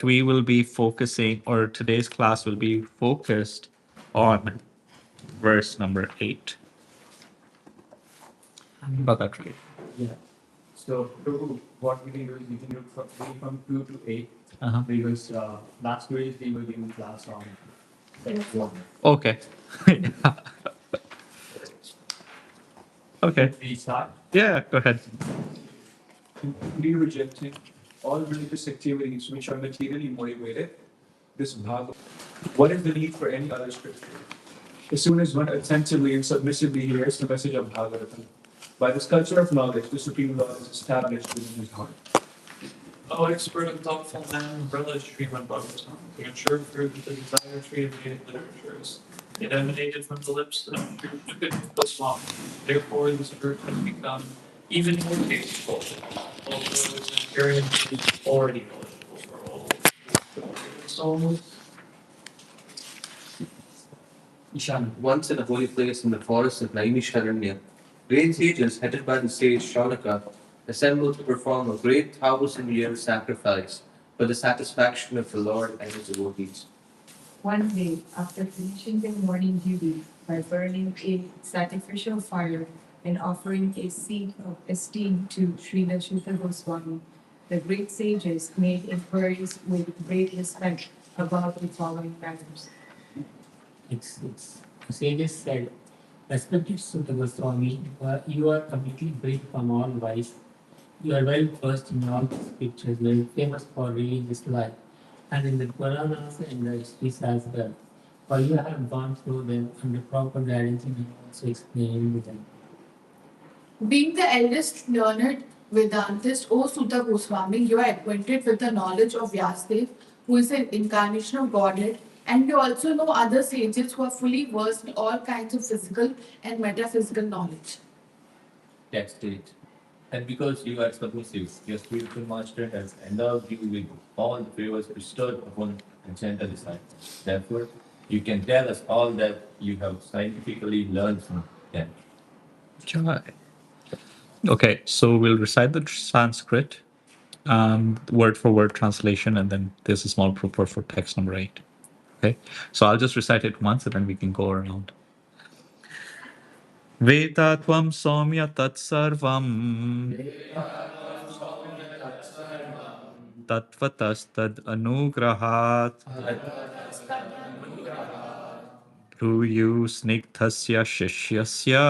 we will be focusing, or today's class will be focused on verse number 8. Got that right? Yeah. So, Prabhu, what we can do is we can read from 2 to 8 because last week we were giving class on text 1. Okay. Yeah. Okay. We start. Yeah, go ahead. We rejecting all religious activities which are materially motivated. This Bhagavad. What is the need for any other scripture? As soon as one attentively and submissively hears the message of Bhagavatam, by this culture of knowledge, the Supreme Lord is established within his heart. O expert and thoughtful man, relished Srimad Bhagavatam, the ensure fruit of the desire tree of Vedic literatures. It emanated from the lips of Goswami. Therefore, this fruit has become even more tasteful, although its experience is already knowledgeable for all souls. Ishan, once in a holy place in the forest of Naimisharanya, great sages headed by the sage Shaunaka assembled to perform a great 1,000-year sacrifice for the satisfaction of the Lord and his devotees. One day, after finishing their morning duties by burning a sacrificial fire and offering a seat of esteem to Srila Shuddha Goswami, the great sages made inquiries with great respect about the following matters. Sages said, respected Sutta Goswami, you are completely free from all vice. You are well versed in all the scriptures, very famous for religious life, and in the Puranas and the histories as well. For you have gone through them under proper guidance and have also explained them. Being the eldest learned Vedantist, O Sutta Goswami, you are acquainted with the knowledge of Vyasadeva, who is an incarnation of Godhead, and you also know other sages who are fully versed in all kinds of physical and metaphysical knowledge. That's it. And because you are submissive, your spiritual master has endowed you with all the favors bestowed upon the gentle disciples. Therefore, you can tell us all that you have scientifically learned from them. Jai. Okay, so we'll recite the Sanskrit, word for word translation, and then there's a small purport for text number 8. Okay, so I'll just recite it once and then we can go around. Veta tvam somya tat sarvam tatvatastad anugrahat Bhuyu snigdhasya shishyasya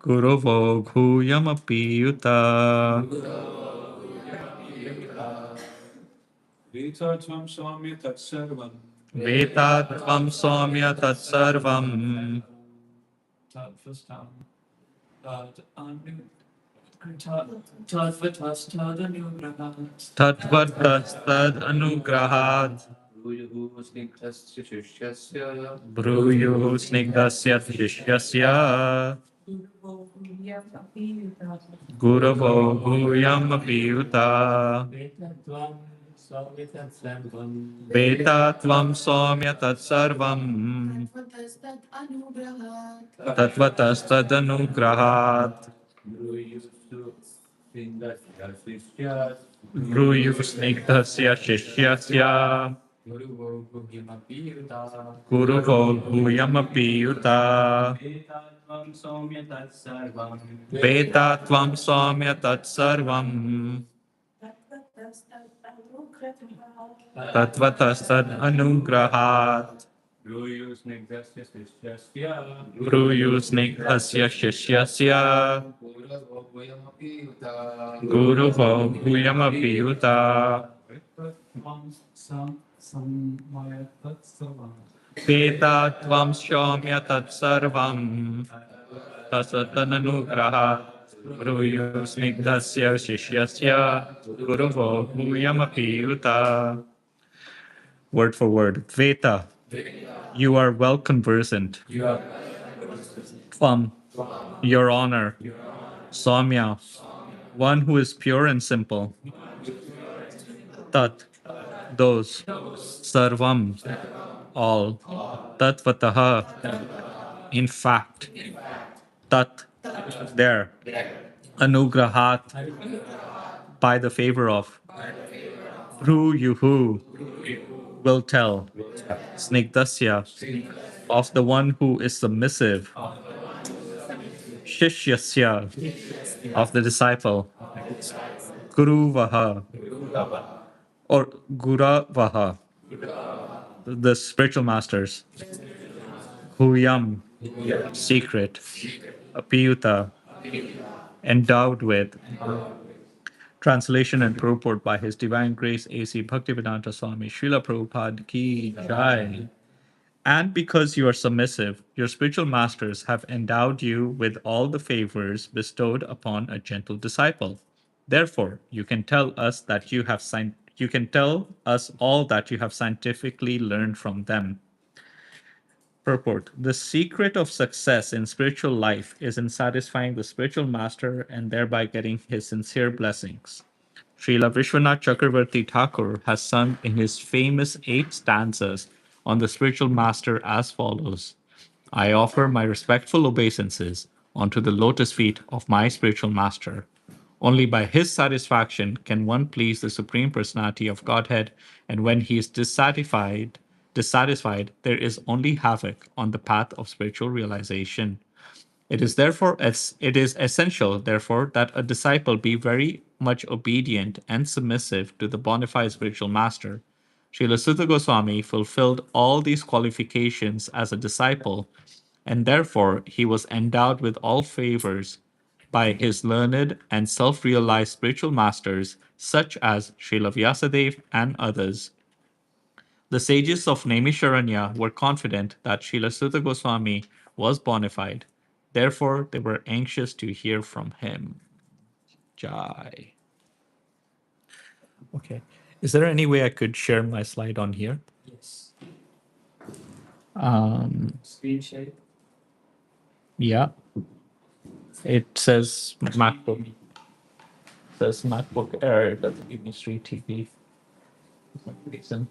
Guruvo bhuyamapi yuta Veta tvam somya tat sarvam. Veta tvam somya tat sarvam First time. Tatvatastad Tatvatastad Bhuyuhu snigdhasya shishyasya Bruyuh snigdasya shishyasya Guravo bhuyam apiyuta Veta tvam somya tat sarvam Tatvatastad anugrahat Bruyuh snigdasya shishyasya Guruvo bhuyam apiyuta Veta tvam somya tat sarvam Tatvatastad anugrahat Bruyuh snigdasya shishyasya Guruvo bhuyam apiyuta Veta tvam somya tat sarvam Tasatananugrahat Bruyuh snigdasya shishyasya Guruvo bhuyam apiyuta. Word for word. Veta, you are well conversant. Tvam, your honor. Samya, one who is pure and simple. Tat, those. Sarvam, all. Tatvataha, in fact. Tat, there. Anugrahat, by the favor of through you who will tell Snigdasya of the one who is submissive, Shishyasya of the disciple, Guruvaha or Guravaha, the spiritual masters, Huyam, secret, Apiyuta, endowed with, translation and purport by His Divine Grace A.C. Bhaktivedanta Swami Srila Prabhupada Ki Jai. And because you are submissive, your spiritual masters have endowed you with all the favors bestowed upon a gentle disciple. Therefore, you can tell us that you can tell us all that you have scientifically learned from them. Purport: the secret of success in spiritual life is in satisfying the spiritual master and thereby getting his sincere blessings. Srila Vishwanath Chakravarti Thakur has sung in his famous 8 stanzas on the spiritual master as follows: I offer my respectful obeisances onto the lotus feet of my spiritual master. Only by his satisfaction can one please the Supreme Personality of Godhead, and when he is dissatisfied, there is only havoc on the path of spiritual realization. It is essential, therefore, that a disciple be very much obedient and submissive to the bona fide spiritual master. Srila Sutta Goswami fulfilled all these qualifications as a disciple, and therefore he was endowed with all favors by his learned and self-realized spiritual masters, such as Srila Vyasadeva and others. The sages of Naimisharanya were confident that Srila Sutta Goswami was bona fide. Therefore, they were anxious to hear from him. Jai. Okay. Is there any way I could share my slide on here? Yes. Um, Screen share. yeah. It says MacBook. It says MacBook Air. It doesn't give me street TV. For some reason.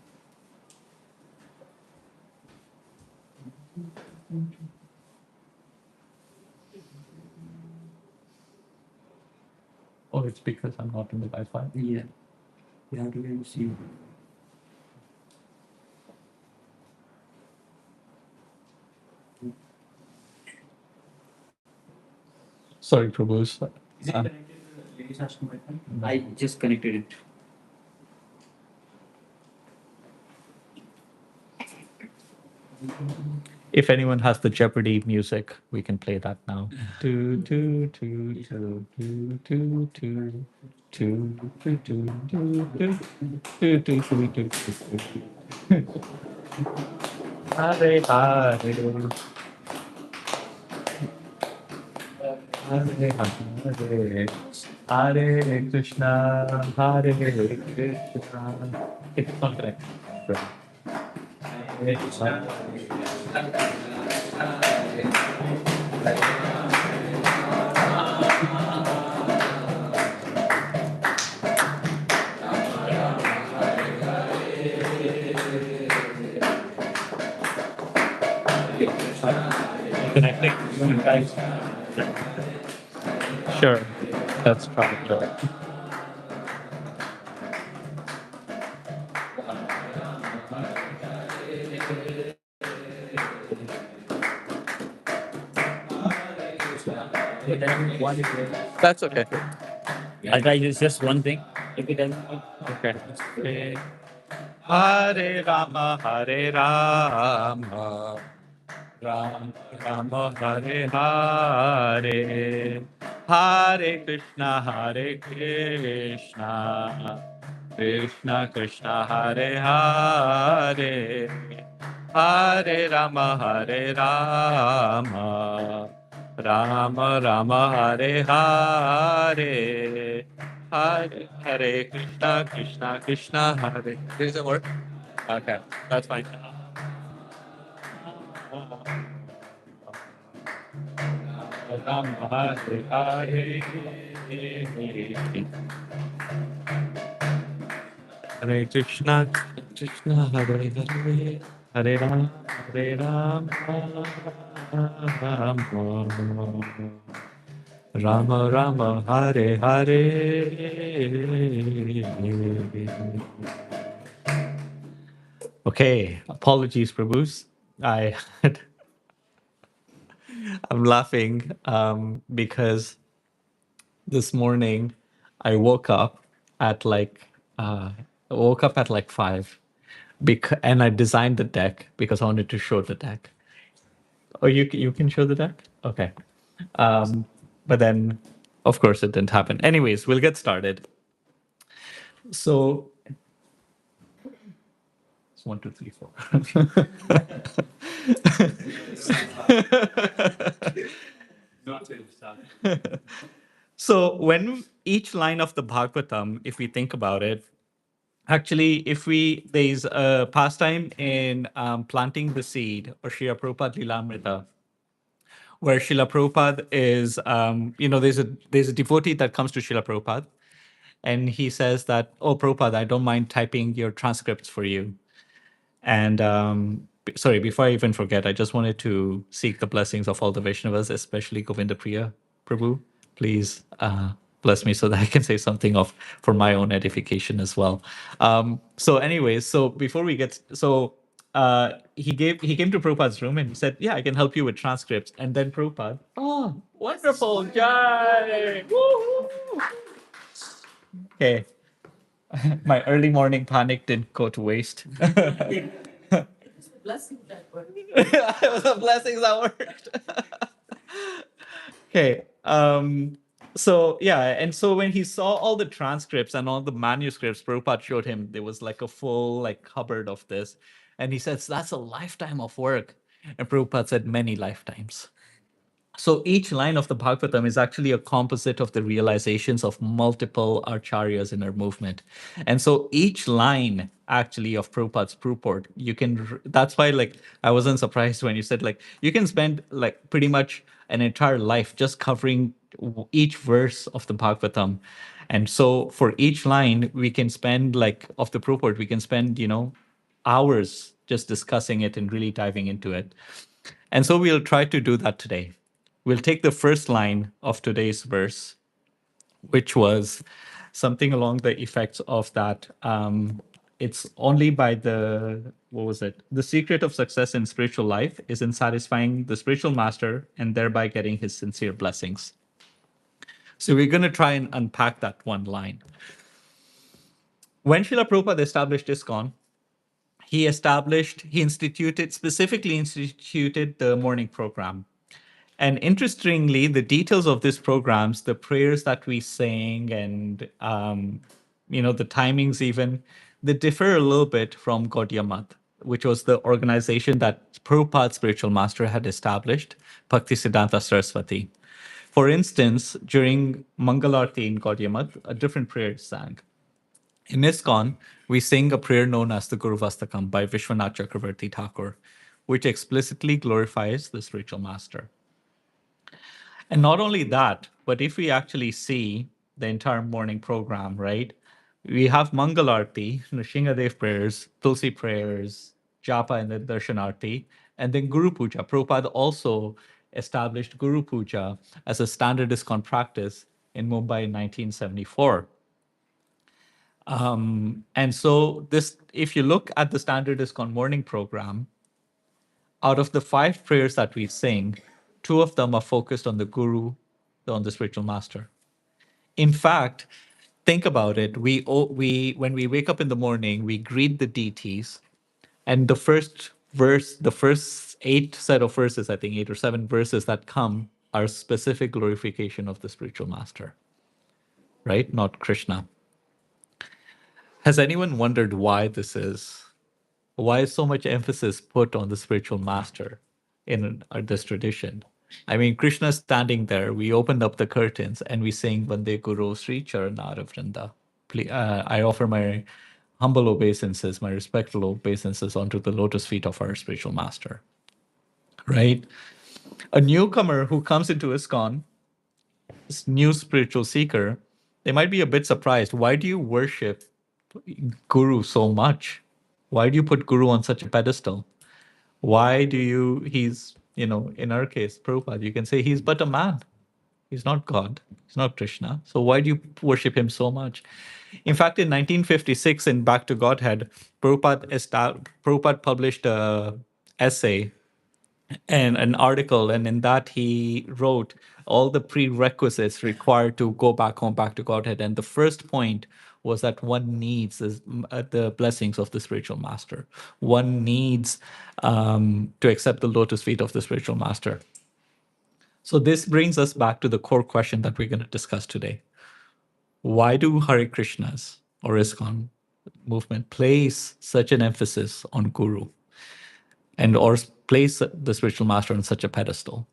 Oh, it's because I'm not in the Wi-Fi. Yeah. You have to see. Sorry, Prabhu. Is it connected to the ladies' hostel Wi-Fi? I just connected it. If anyone has the Jeopardy music, we can play that now. Do do do do do do do do do do do do do do do. Hare Hare, Hare Hare, Hare Krishna, Hare Krishna. It's not correct. Hare Krishna. Connecting you guys. Sure, that's probably correct. That's okay. I try just one thing. If it doesn't Okay. Hare Rama, Hare Rama, Ram Rama, Hare Hare, Hare Krishna, Hare Krishna, Krishna Krishna, Hare Hare, Hare Rama, Hare Rama, Rama Rama, Hare Hare. Hare Hare Krishna, Krishna Krishna, Hare. Does it work? Okay, that's fine. Hare Krishna, Krishna Hare Hare, Hare Ram, Hare Ram, Ram Rama Rama Hare Hare. Okay, apologies, Prabhus. I I'm laughing because this morning I woke up at like uh, I woke up at like 5 and I designed the deck because I wanted to show the deck. Oh, you can show the deck? Okay. But then, of course, it didn't happen. Anyways, we'll get started. So, it's 1, 2, 3, 4. Not till it started. So, when each line of the Bhagavatam, if we think about it, actually, there's a pastime in planting the seed, or Srila Prabhupada Lilamrita, where Srila Prabhupada is, there's a devotee that comes to Srila Prabhupada, and he says that, oh, Prabhupada, I don't mind typing your transcripts for you. And sorry, before I even forget, I just wanted to seek the blessings of all the Vaishnavas, especially Govinda Priya Prabhu. Please bless me so that I can say something of for my own edification as well. So, anyways, so before we get he came to Prabhupada's room and he said, "Yeah, I can help you with transcripts." And then Prabhupada, oh, wonderful, Jai, woo. Okay, my early morning panic didn't go to waste. Blessing that word. It was a blessing that worked. Okay. So yeah, and so when he saw all the transcripts and all the manuscripts, Prabhupada showed him there was like a full like cupboard of this. And he says, that's a lifetime of work. And Prabhupada said, many lifetimes. So each line of the Bhagavatam is actually a composite of the realizations of multiple acharyas in our movement. And so each line actually of Prabhupada's purport, that's why like I wasn't surprised when you said like you can spend like pretty much an entire life just covering each verse of the Bhagavatam. And so for each line, we can spend like of the purport, we can spend, hours just discussing it and really diving into it. And so we'll try to do that today. We'll take the first line of today's verse, which was something along the effects of that. It's only by what was it? The secret of success in spiritual life is in satisfying the spiritual master and thereby getting his sincere blessings. So we're going to try and unpack that one line. When Srila Prabhupada established ISKCON, specifically instituted the morning program. And interestingly, the details of these programs, the prayers that we sing and, the timings even, they differ a little bit from Gaudiya Math, which was the organization that Prabhupada's spiritual master had established, Bhaktisiddhanta Saraswati. For instance, during Mangalarti in Gaudiya Math, a different prayer is sang. In ISKCON, we sing a prayer known as the Guru Vastakam by Vishwanath Chakravarti Thakur, which explicitly glorifies the spiritual master. And not only that, but if we actually see the entire morning program, right? We have Mangalarti, Shingadev prayers, Tulsi prayers, Japa and the Darshanarti, and then Guru Puja. Prabhupada also established Guru Puja as a standard ISKCON practice in Mumbai in 1974. And so if you look at the standard ISKCON morning program, out of the 5 prayers that we sing, 2 of them are focused on the Guru, on the spiritual master. In fact, think about it. When we wake up in the morning, we greet the deities, and the first 8 set of verses, I think 8 or 7 verses that come are specific glorification of the spiritual master, right? Not Krishna. Has anyone wondered why this is? Why is so much emphasis put on the spiritual master in this tradition? I mean, Krishna standing there, we opened up the curtains and we sing Vande Guru Sri Charanara Vrinda. I offer my humble obeisances, my respectful obeisances onto the lotus feet of our spiritual master. Right? A newcomer who comes into ISKCON, this new spiritual seeker, they might be a bit surprised. Why do you worship Guru so much? Why do you put Guru on such a pedestal? Why do he's, in our case, Prabhupada, you can say he's but a man. He's not God. He's not Krishna. So why do you worship him so much? In fact, in 1956, in Back to Godhead, Prabhupada published a essay and an article, and in that he wrote all the prerequisites required to go back home, back to Godhead. And the first point was that one needs the blessings of the spiritual master. One needs to accept the lotus feet of the spiritual master. So this brings us back to the core question that we're going to discuss today. Why do Hare Krishnas or ISKCON movement place such an emphasis on Guru and or place the spiritual master on such a pedestal?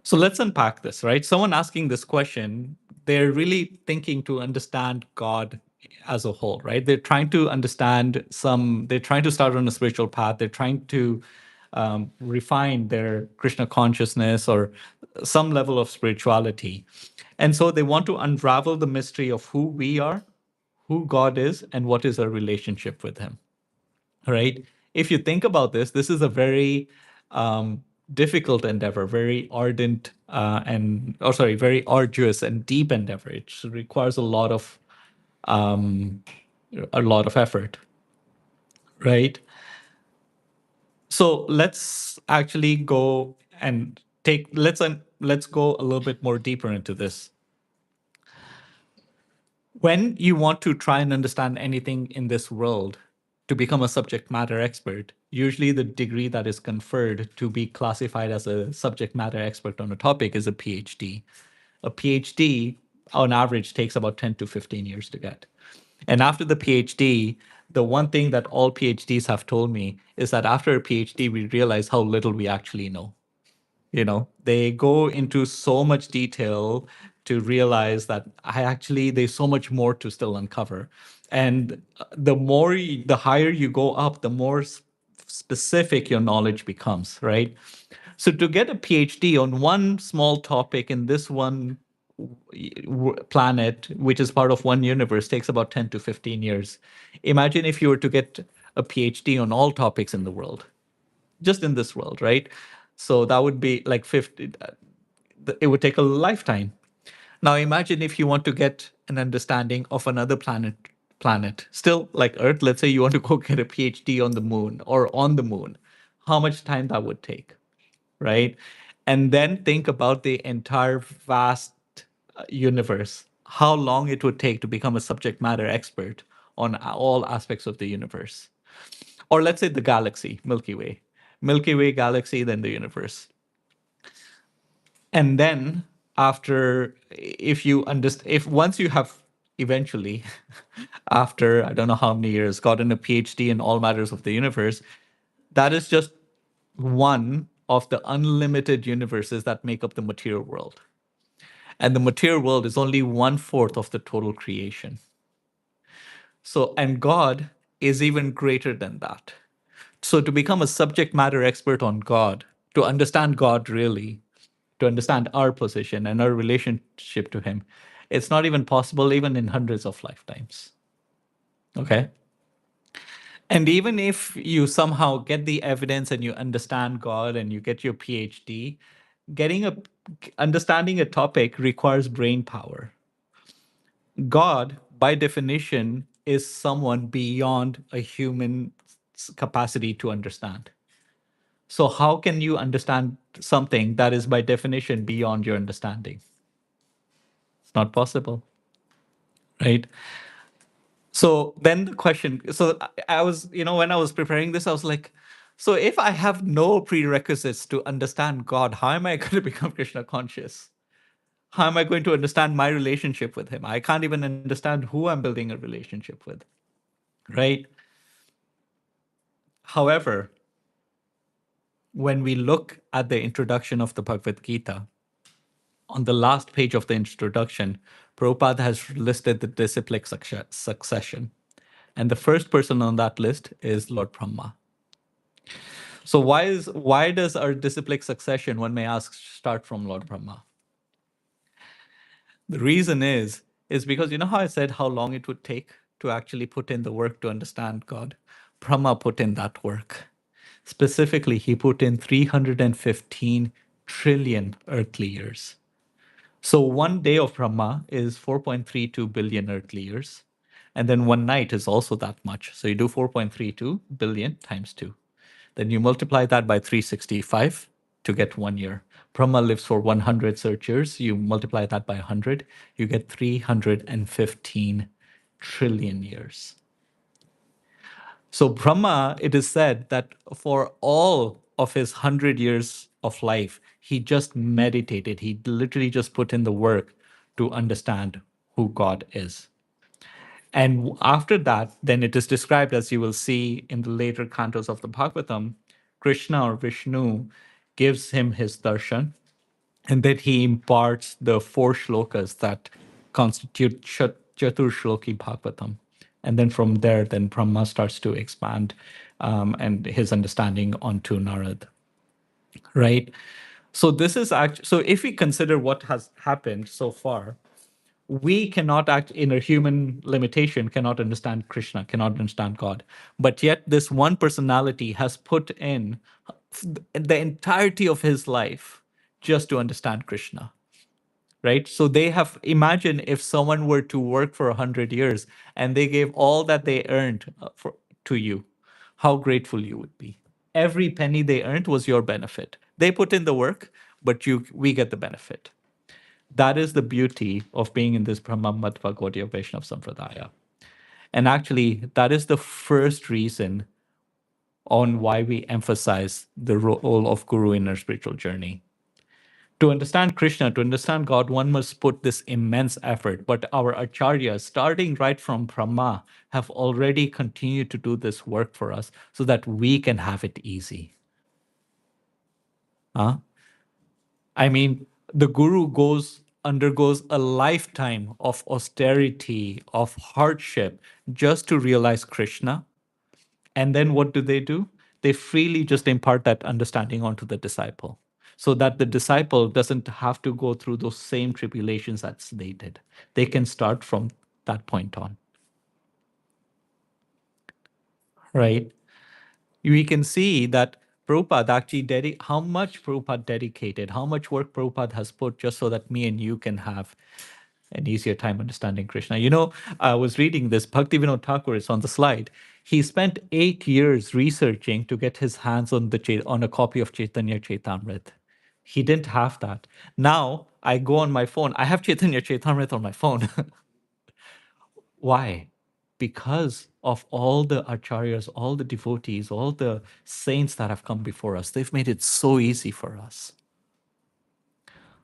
So let's unpack this, right? Someone asking this question, they're really thinking to understand God as a whole, right? They're trying to they're trying to start on a spiritual path. They're trying to refine their Krishna consciousness or some level of spirituality. And so they want to unravel the mystery of who we are, who God is, and what is our relationship with Him, right? If you think about this, this is a very difficult endeavor, very ardent very arduous and deep endeavor. It requires um, a lot of effort, right? So let's actually go and let's go a little bit more deeper into this. When you want to try and understand anything in this world, to become a subject matter expert, usually the degree that is conferred to be classified as a subject matter expert on a topic is a PhD. A PhD, on average, takes about 10 to 15 years to get. And after the PhD, the one thing that all PhDs have told me is that after a PhD, we realize how little we actually know. They go into so much detail to realize that there's so much more to still uncover. And the higher you go up, the more specific your knowledge becomes, right? So to get a PhD on one small topic in this one planet, which is part of one universe, takes about 10 to 15 years. Imagine if you were to get a PhD on all topics in the world, just in this world, right? So that would be like 50, it would take a lifetime. Now imagine if you want to get an understanding of another planet, still like Earth. Let's say you want to go get a PhD on the moon or on the moon, how much time that would take, right? And then think about the entire vast universe, how long it would take to become a subject matter expert on all aspects of the universe. Or let's say the galaxy, Milky Way galaxy, then the universe. And then after, if once you have eventually, after I don't know how many years, gotten a PhD in all matters of the universe, that is just one of the unlimited universes that make up the material world. And the material world is only 1/4 of the total creation. So, and God is even greater than that. So, to become a subject matter expert on God, to understand God really, to understand our position and our relationship to Him, it's not even possible, even in hundreds of lifetimes. Okay. And even if you somehow get the evidence and you understand God and you get your PhD, getting a understanding a topic requires brain power. God, by definition, is someone beyond a human capacity to understand. So, how can you understand something that is by definition beyond your understanding? It's not possible, right? So then the question, so I was, when I was preparing this, I was like, so if I have no prerequisites to understand God, how am I going to become Krishna conscious? How am I going to understand my relationship with Him? I can't even understand who I'm building a relationship with, right? However, when we look at the introduction of the Bhagavad Gita, on the last page of the introduction, Prabhupada has listed the disciplic succession. And the first person on that list is Lord Brahma. So why does our disciplic succession, one may ask, start from Lord Brahma? The reason is because you know how I said how long it would take to actually put in the work to understand God? Brahma put in that work. Specifically, he put in 315 trillion earthly years. So one day of Brahma is 4.32 billion earthly years. And then one night is also that much. So you do 4.32 billion times 2. Then you multiply that by 365 to get 1 year. Brahma lives for 100 search years. You multiply that by 100, you get 315 trillion years. So Brahma, it is said that for all of his 100 years of life, he just meditated. He literally just put in the work to understand who God is. And after that, then it is described, as you will see in the later cantos of the Bhagavatam, Krishna or Vishnu gives him his darshan, and then he imparts the 4 shlokas that constitute Chatur Shloki Bhagavatam. And then from there, then Brahma starts to expand and his understanding onto Narad, right? So this is actually, so if we consider what has happened so far, we cannot act in a human limitation, cannot understand Krishna, cannot understand God. But yet this one personality has put in the entirety of his life just to understand Krishna, right? So they have, imagine if someone were to work for 100 years and they gave all that they earned to you, how grateful you would be. Every penny they earned was your benefit. They put in the work, but we get the benefit. That is the beauty of being in this Brahma Madhva Gaudiya Vaishnava Sampradaya. And actually, that is the first reason on why we emphasize the role of Guru in our spiritual journey. To understand Krishna, to understand God, one must put this immense effort. But our acharyas, starting right from Brahma, have already continued to do this work for us so that we can have it easy. Huh? I mean, the guru undergoes a lifetime of austerity, of hardship, just to realize Krishna. And then what do? They freely just impart that understanding onto the disciple, so that the disciple doesn't have to go through those same tribulations as they did. They can start from that point on, right? We can see that Prabhupada actually how much Prabhupada dedicated, how much work Prabhupada has put just so that me and you can have an easier time understanding Krishna. You know, I was reading this, Bhaktivinoda Thakur is on the slide. He spent 8 years researching to get his hands on on a copy of Chaitanya Chaitamrit. He didn't have that. Now I go on my phone. I have Chaitanya Chaitamrit on my phone. Why? Because of all the acharyas, all the devotees, all the saints that have come before us. They've made it so easy for us.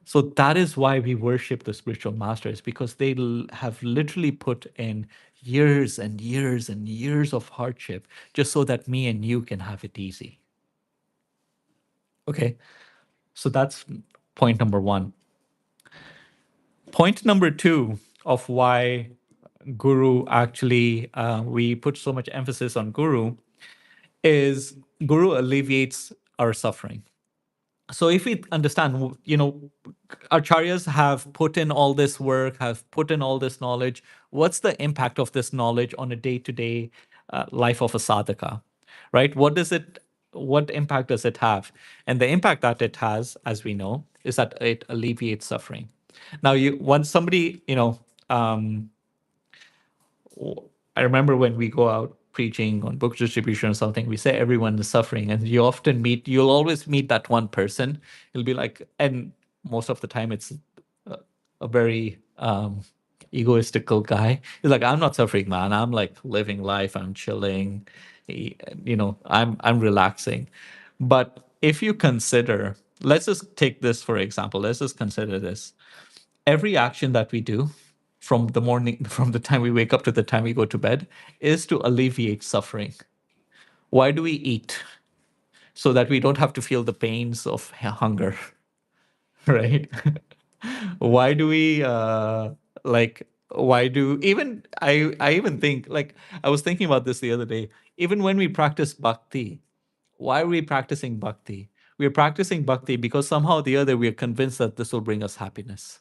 So that is why we worship the spiritual masters, because they have literally put in years and years and years of hardship just so that me and you can have it easy. Okay, so that's point number 1. Point number 2 of why Guru actually, we put so much emphasis on Guru, is Guru alleviates our suffering. So if we understand, you know, acharyas have put in all this work, have put in all this knowledge, what's the impact of this knowledge on a day-to-day life of a sadhaka, right? What impact does it have? And the impact that it has, as we know, is that it alleviates suffering. Now, once somebody, I remember when we go out preaching on book distribution or something, we say everyone is suffering, and you'll always meet that one person. It'll be like, and most of the time it's a very egoistical guy. He's like, I'm not suffering, man. I'm like living life. I'm chilling. I'm relaxing. But if you consider, let's just take this for example. Let's just consider this. Every action that we do from the morning, from the time we wake up to the time we go to bed, is to alleviate suffering. Why do we eat? So that we don't have to feel the pains of hunger, right? Why do we why do even I even think, like, I was thinking about this the other day. Even when we practice bhakti, why are we practicing bhakti? We are practicing bhakti because somehow or the other we are convinced that this will bring us happiness.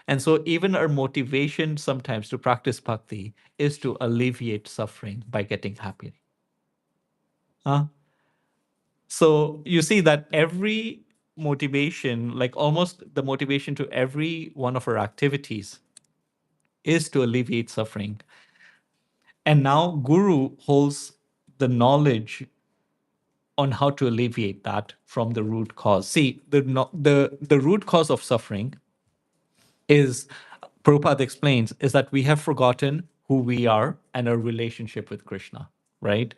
And so even our motivation sometimes to practice bhakti is to alleviate suffering by getting happy. Huh? So you see that every motivation, like almost the motivation to every one of our activities, is to alleviate suffering. And now Guru holds the knowledge on how to alleviate that from the root cause. See, the root cause of suffering is, Prabhupada explains, is that we have forgotten who we are and our relationship with Krishna, right?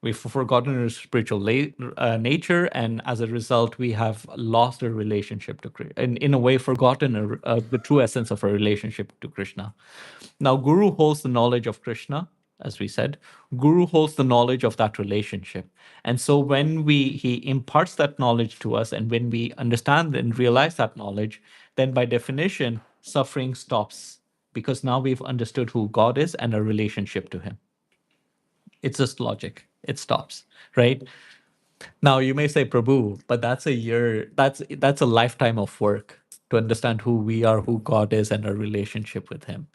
We've forgotten our spiritual nature, and as a result, we have lost our relationship to Krishna, and in a way, forgotten the true essence of our relationship to Krishna. Now, Guru holds the knowledge of Krishna, as we said. Guru holds the knowledge of that relationship. And so when he imparts that knowledge to us, and when we understand and realize that knowledge, then by definition, suffering stops, because now we've understood who God is and our relationship to him. It's just logic. It stops, right? Now you may say, Prabhu, but that's a year, that's a lifetime of work to understand who we are, who God is, and our relationship with him.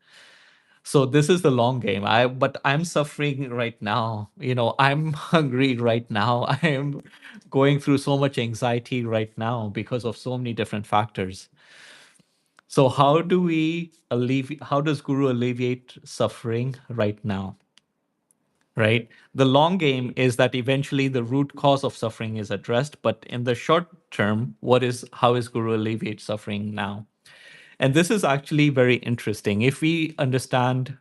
So this is the long game. But I'm suffering right now. I'm hungry right now. I am going through so much anxiety right now because of so many different factors. So how does Guru alleviate suffering right now? Right? The long game is that eventually the root cause of suffering is addressed, but in the short term, how is Guru alleviate suffering now? And this is actually very interesting. If we understand,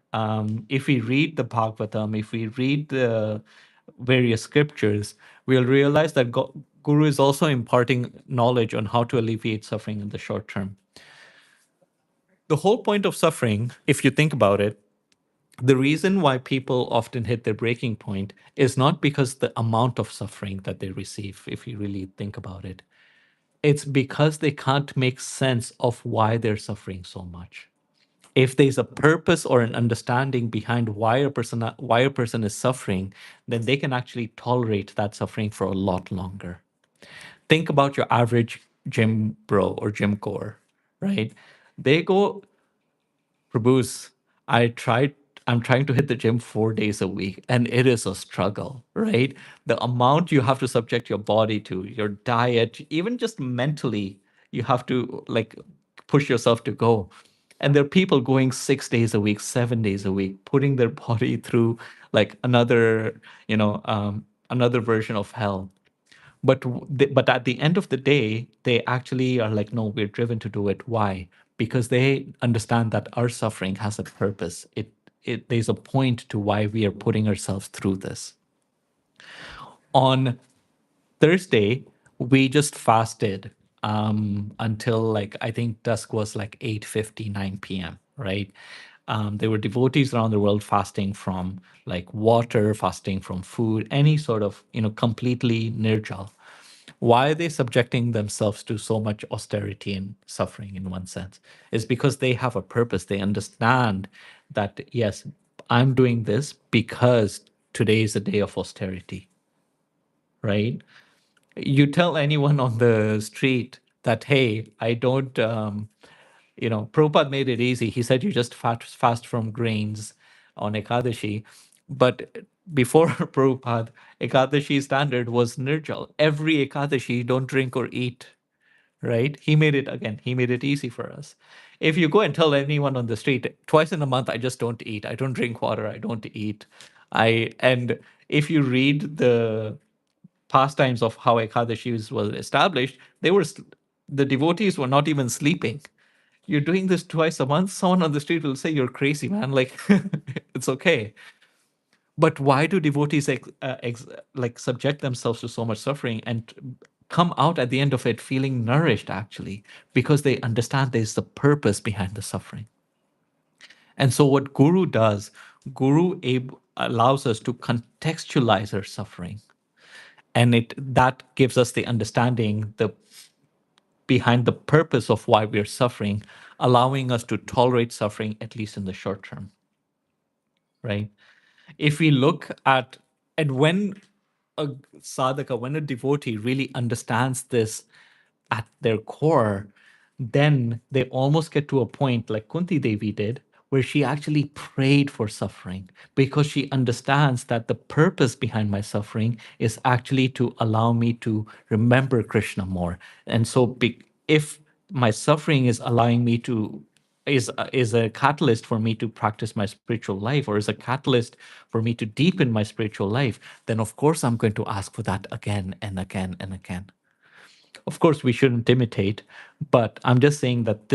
if we read the Bhagavatam, if we read the various scriptures, we'll realize that Guru is also imparting knowledge on how to alleviate suffering in the short term. The whole point of suffering, if you think about it, the reason why people often hit their breaking point is not because the amount of suffering that they receive, if you really think about it. It's because they can't make sense of why they're suffering so much. If there's a purpose or an understanding behind why a person is suffering, then they can actually tolerate that suffering for a lot longer. Think about your average gym bro or gym goer, right? They go, Prabhu's, I tried, I'm trying to hit the gym 4 days a week, and it is a struggle, right? The amount you have to subject your body to, your diet, even just mentally, you have to like push yourself to go. And there are people going 6 days a week, 7 days a week, putting their body through like another version of hell. But at the end of the day, they actually are like, no, we're driven to do it. Why? Because they understand that our suffering has a purpose. It there's a point to why we are putting ourselves through this. On Thursday, we just fasted until like I think dusk was like 8:59 p.m. Right? There were devotees around the world fasting from like water, fasting from food, any sort of completely nirjal. Why are they subjecting themselves to so much austerity and suffering in one sense? Is because they have a purpose. They understand that yes, I'm doing this because today is a day of austerity, right? You tell anyone on the street that, hey, I don't, Prabhupada made it easy. He said you just fast from grains on Ekadashi. But before Prabhupada, Ekadashi standard was nirjal. Every Ekadashi, don't drink or eat, right? He made it easy for us. If you go and tell anyone on the street, twice in a month, I just don't eat. I don't drink water. I don't eat. And if you read the pastimes of how Ekadashi was established, the devotees were not even sleeping. You're doing this twice a month. Someone on the street will say you're crazy, man. Like it's okay. But why do devotees like subject themselves to so much suffering and come out at the end of it feeling nourished? Actually, because they understand there's the purpose behind the suffering. And so what Guru does, allows us to contextualize our suffering, and that gives us the understanding behind the purpose of why we're suffering, allowing us to tolerate suffering at least in the short term, right? If we look at and when a sadhaka, when a devotee really understands this at their core, then they almost get to a point like Kunti Devi did, where she actually prayed for suffering because she understands that the purpose behind my suffering is actually to allow me to remember Krishna more. And so, if my suffering is allowing me to is a catalyst for me to practice my spiritual life, or is a catalyst for me to deepen my spiritual life, then of course I'm going to ask for that again and again and again. Of course, we shouldn't imitate, but I'm just saying that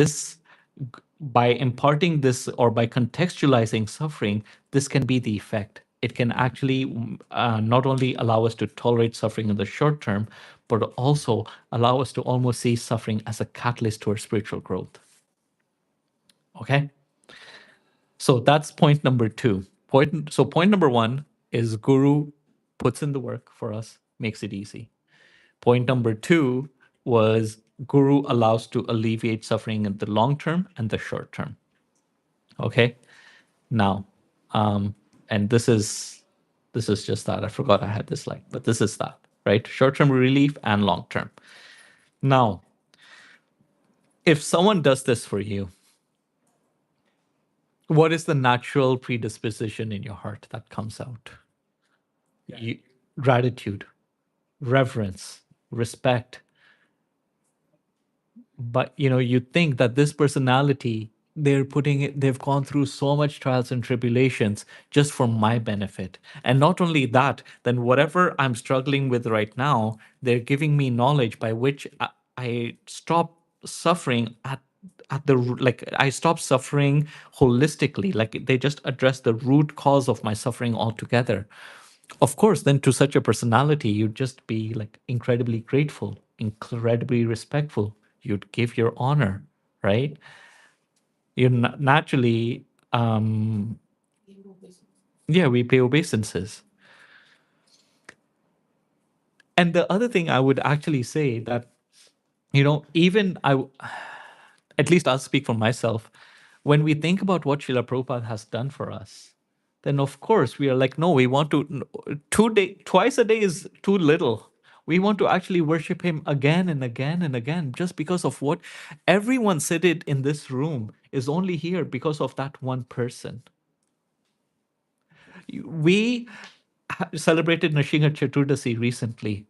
by imparting this or by contextualizing suffering, this can be the effect. It can actually not only allow us to tolerate suffering in the short term, but also allow us to almost see suffering as a catalyst to our spiritual growth. Okay? So that's point number two. Point number one is Guru puts in the work for us, makes it easy. Point number two was Guru allows to alleviate suffering in the long term and the short term. Okay. Now, and this is just that. I forgot I had this slide, but this is that, right? Short term relief and long term. Now, if someone does this for you, what is the natural predisposition in your heart that comes out? Gratitude, reverence, respect. But you think that this personality, they've gone through so much trials and tribulations just for my benefit. And not only that, then whatever I'm struggling with right now, they're giving me knowledge by which I stop suffering at the like I stop suffering holistically. Like they just address the root cause of my suffering altogether. Of course, then to such a personality, you'd just be like incredibly grateful, incredibly respectful. You'd give your honor, right? You naturally, yeah, we pay obeisances. And the other thing I would actually say that, even at least I'll speak for myself, when we think about what Srila Prabhupada has done for us, then of course we are like, no, we want to, twice a day is too little. We want to actually worship him again and again and again, just because of what everyone seated in this room is only here because of that one person. We celebrated Nrsimha Chaturdasi recently,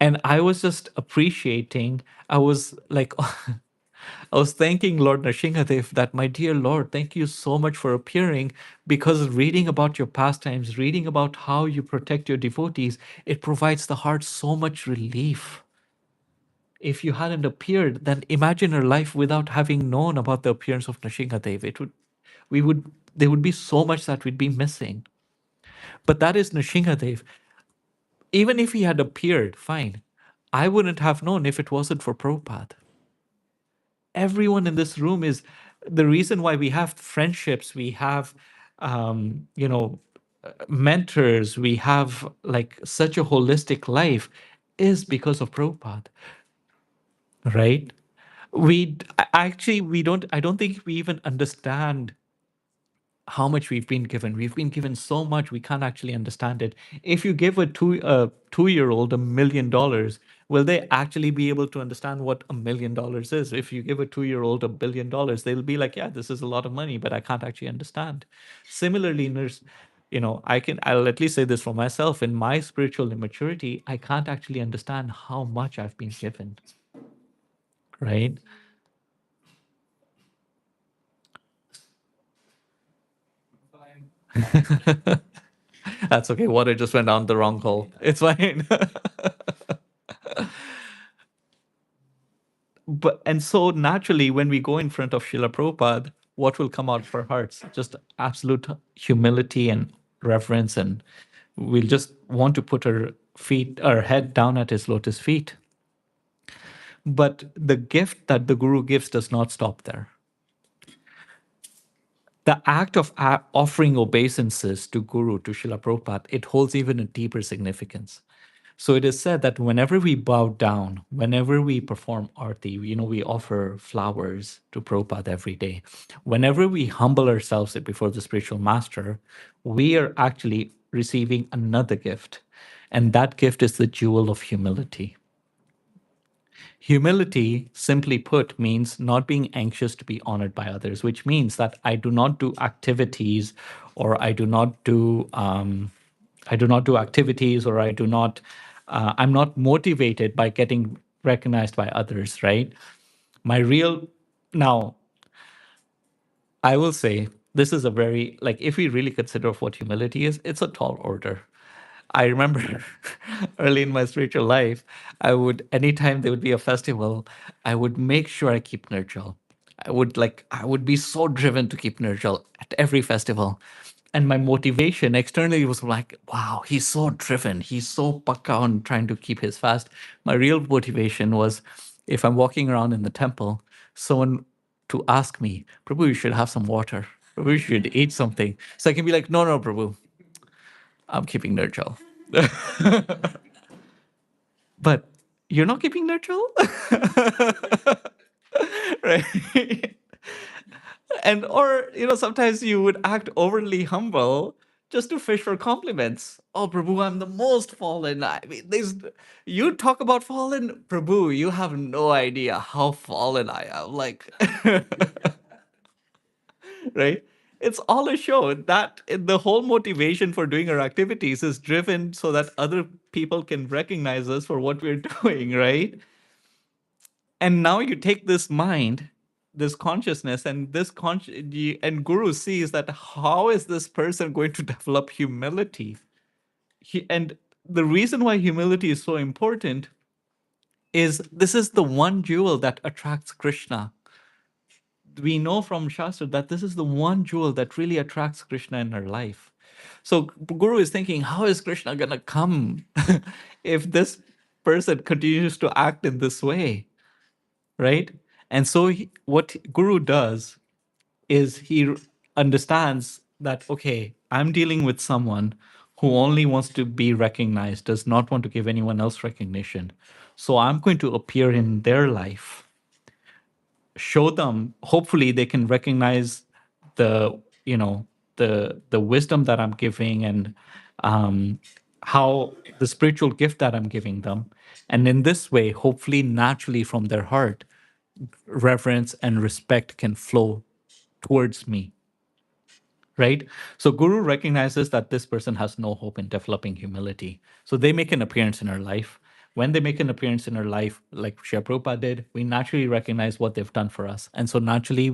and I was just appreciating. I was like, I was thanking Lord Nrsimhadev that, my dear Lord, thank you so much for appearing, because reading about your pastimes, reading about how you protect your devotees, it provides the heart so much relief. If you hadn't appeared, then imagine your life without having known about the appearance of Nrsimhadev. There would be so much that we'd be missing. But that is Nrsimhadev. Even if he had appeared, fine. I wouldn't have known if it wasn't for Prabhupada. Everyone in this room is the reason why we have friendships, we have, mentors, we have like such a holistic life, is because of Prabhupada, right? I don't think we even understand how much we've been given. We've been given so much we can't actually understand it. If you give a 2-year old $1 million, will they actually be able to understand what $1 million is? If you give a 2-year old $1 billion, they'll be like, yeah, this is a lot of money, but I can't actually understand. Similarly, nurse, I'll at least say this for myself. In my spiritual immaturity, I can't actually understand how much I've been given. Right? That's okay. Water just went down the wrong hole. It's fine. And so naturally, when we go in front of Srila Prabhupada, what will come out of our hearts? Just absolute humility and reverence, and we'll just want to put our head down at his lotus feet. But the gift that the Guru gives does not stop there. The act of offering obeisances to Guru, to Srila Prabhupada, it holds even a deeper significance. So it is said that whenever we bow down, whenever we perform arti, we offer flowers to Prabhupada every day. Whenever we humble ourselves before the spiritual master, we are actually receiving another gift. And that gift is the jewel of humility. Humility, simply put, means not being anxious to be honored by others, which means that I do not do activities, or I do not do activities, or I do not, I'm not motivated by getting recognized by others, right? My real, now, I will say this is a very, like, if we really consider what humility is, it's a tall order. I remember early in my spiritual life, anytime there would be a festival, I would make sure I keep Nirjal. I would be so driven to keep Nirjal at every festival. And my motivation externally was like, wow, he's so driven. He's so pakka on trying to keep his fast. My real motivation was if I'm walking around in the temple, someone to ask me, Prabhu, you should have some water. Prabhu, you should eat something. So I can be like, no, no, Prabhu, I'm keeping Nirjal. But you're not keeping Nirjal? Right? And or sometimes you would act overly humble just to fish for compliments. Oh, Prabhu, I'm the most fallen. I mean, you talk about fallen, Prabhu, you have no idea how fallen I am. Like, right? It's all a show. That the whole motivation for doing our activities is driven so that other people can recognize us for what we're doing, right? And now you take this mind, this consciousness, and and Guru sees that how is this person going to develop humility? And the reason why humility is so important is this is the one jewel that attracts Krishna. We know from Shastra that this is the one jewel that really attracts Krishna in her life. So Guru is thinking, how is Krishna gonna come if this person continues to act in this way? Right? And so what Guru does is he understands that, okay, I'm dealing with someone who only wants to be recognized, does not want to give anyone else recognition. So I'm going to appear in their life, show them, hopefully they can recognize the, the wisdom that I'm giving, and how the spiritual gift that I'm giving them. And in this way, hopefully, naturally from their heart, reverence and respect can flow towards me, right? So Guru recognizes that this person has no hope in developing humility. So they make an appearance in her life. When they make an appearance in her life, like Srila Prabhupada did, we naturally recognize what they've done for us. And so naturally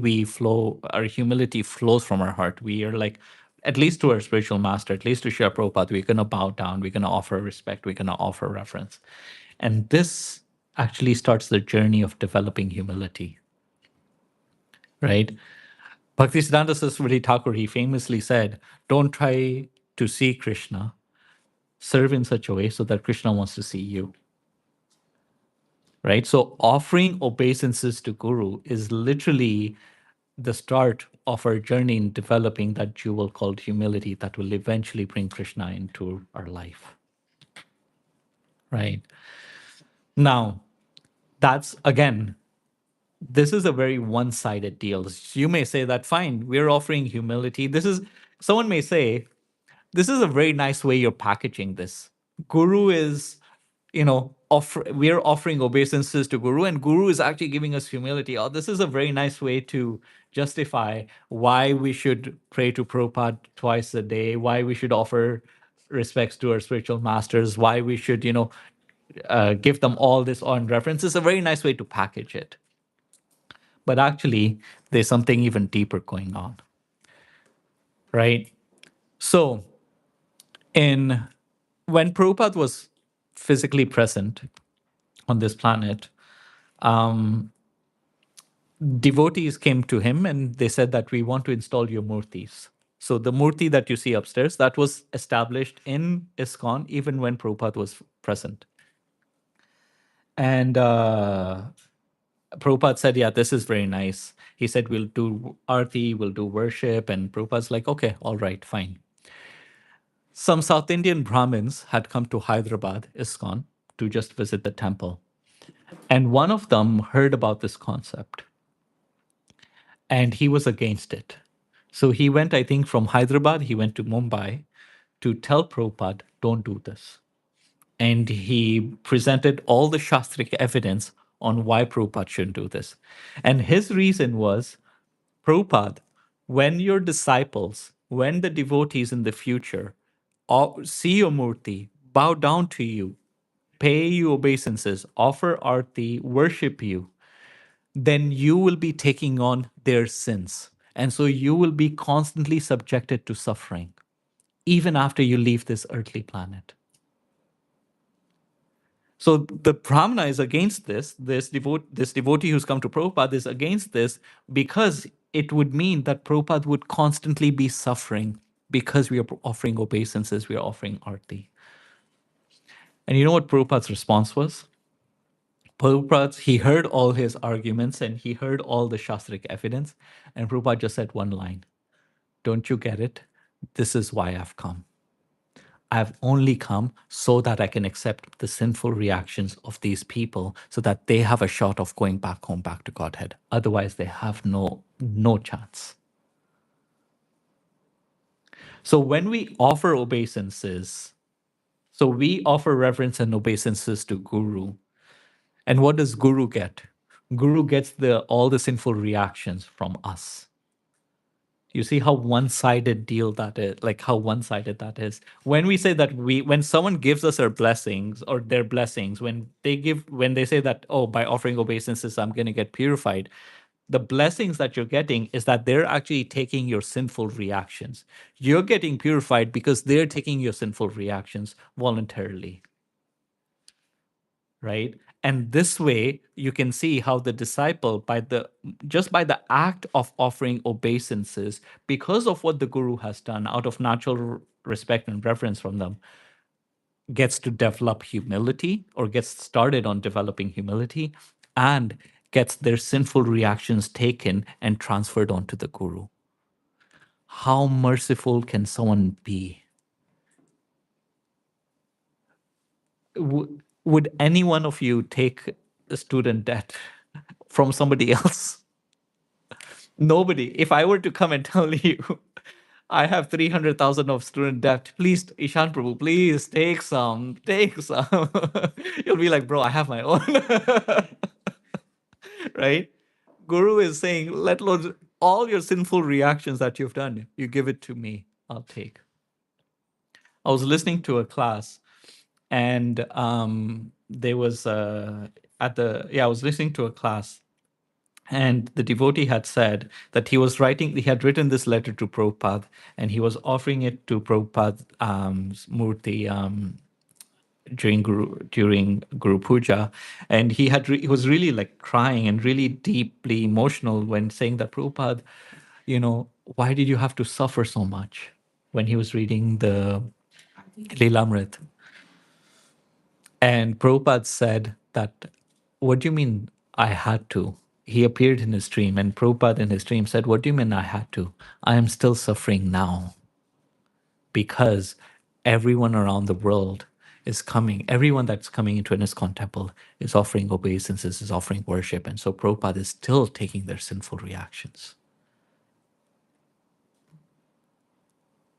our humility flows from our heart. We are like, at least to our spiritual master, at least to Srila Prabhupada, we're going to bow down, we're going to offer respect, we're going to offer reverence. And this actually starts the journey of developing humility, right? Bhaktisiddhanta Saraswati Thakur, he famously said, don't try to see Krishna, serve in such a way so that Krishna wants to see you. Right? So offering obeisances to Guru is literally the start of our journey in developing that jewel called humility that will eventually bring Krishna into our life. Right? Now, that's again, this is a very one-sided deal. You may say that, fine, we're offering humility. Someone may say, this is a very nice way you're packaging this. Guru is, we're offering obeisances to Guru, and Guru is actually giving us humility. Oh, this is a very nice way to justify why we should pray to Prabhupada twice a day, why we should offer respects to our spiritual masters, why we should, give them all this on reference. It's a very nice way to package it. But actually, there's something even deeper going on, right? So, when Prabhupada was physically present on this planet, devotees came to him and they said that we want to install your murtis. So the murti that you see upstairs, that was established in ISKCON even when Prabhupada was present. And Prabhupada said, yeah, this is very nice. He said, we'll do arti, we'll do worship. And Prabhupada's like, okay, all right, fine. Some South Indian Brahmins had come to Hyderabad, ISKCON, to just visit the temple. And one of them heard about this concept and he was against it. So he went, I think, from Hyderabad, he went to Mumbai to tell Prabhupada, don't do this. And he presented all the Shastric evidence on why Prabhupada shouldn't do this. And his reason was, Prabhupada, when your disciples, when the devotees in the future see your murti, bow down to you, pay you obeisances, offer arti, worship you, then you will be taking on their sins. And so you will be constantly subjected to suffering, even after you leave this earthly planet. So the Brahmana is against this. This devotee who's come to Prabhupada is against this because it would mean that Prabhupada would constantly be suffering because we are offering obeisances, we are offering arti. And you know what Prabhupada's response was? He heard all his arguments and he heard all the Shastric evidence, and Prabhupada just said one line: "Don't you get it? This is why I've come. I've only come so that I can accept the sinful reactions of these people so that they have a shot of going back home, back to Godhead. Otherwise, they have no chance." So when we offer obeisances, so we offer reverence and obeisances to Guru. And what does Guru get? Guru gets all the sinful reactions from us. You see how one-sided deal that is, like how one-sided that is. When we say that when someone gives us our blessings or their blessings, when they say that, oh, by offering obeisances, I'm going to get purified, the blessings that you're getting is that they're actually taking your sinful reactions. You're getting purified because they're taking your sinful reactions voluntarily, right? And this way you can see how the disciple, by the act of offering obeisances, because of what the guru has done, out of natural respect and reverence from them, gets to develop humility, or gets started on developing humility, and gets their sinful reactions taken and transferred onto the guru. How merciful can someone be? Would any one of you take a student debt from somebody else? Nobody. If I were to come and tell you, I have 300,000 of student debt, please, Ishan Prabhu, please take some. You'll be like, bro, I have my own. Right? Guru is saying, let alone all your sinful reactions that you've done, you give it to me, I'll take. I was listening to a class, and there was I was listening to a class, and the devotee had said that he had written this letter to Prabhupada, and he was offering it to Prabhupada Murti during Guru Puja, and he was really like crying and really deeply emotional when saying that, Prabhupada, why did you have to suffer so much, when he was reading the Lilamrit. And Prabhupada said that, what do you mean I had to? He appeared in his dream, and Prabhupada in his dream said, what do you mean I had to? I am still suffering now because everyone around the world is coming. Everyone that's coming into an ISKCON temple is offering obeisances, is offering worship. And so Prabhupada is still taking their sinful reactions.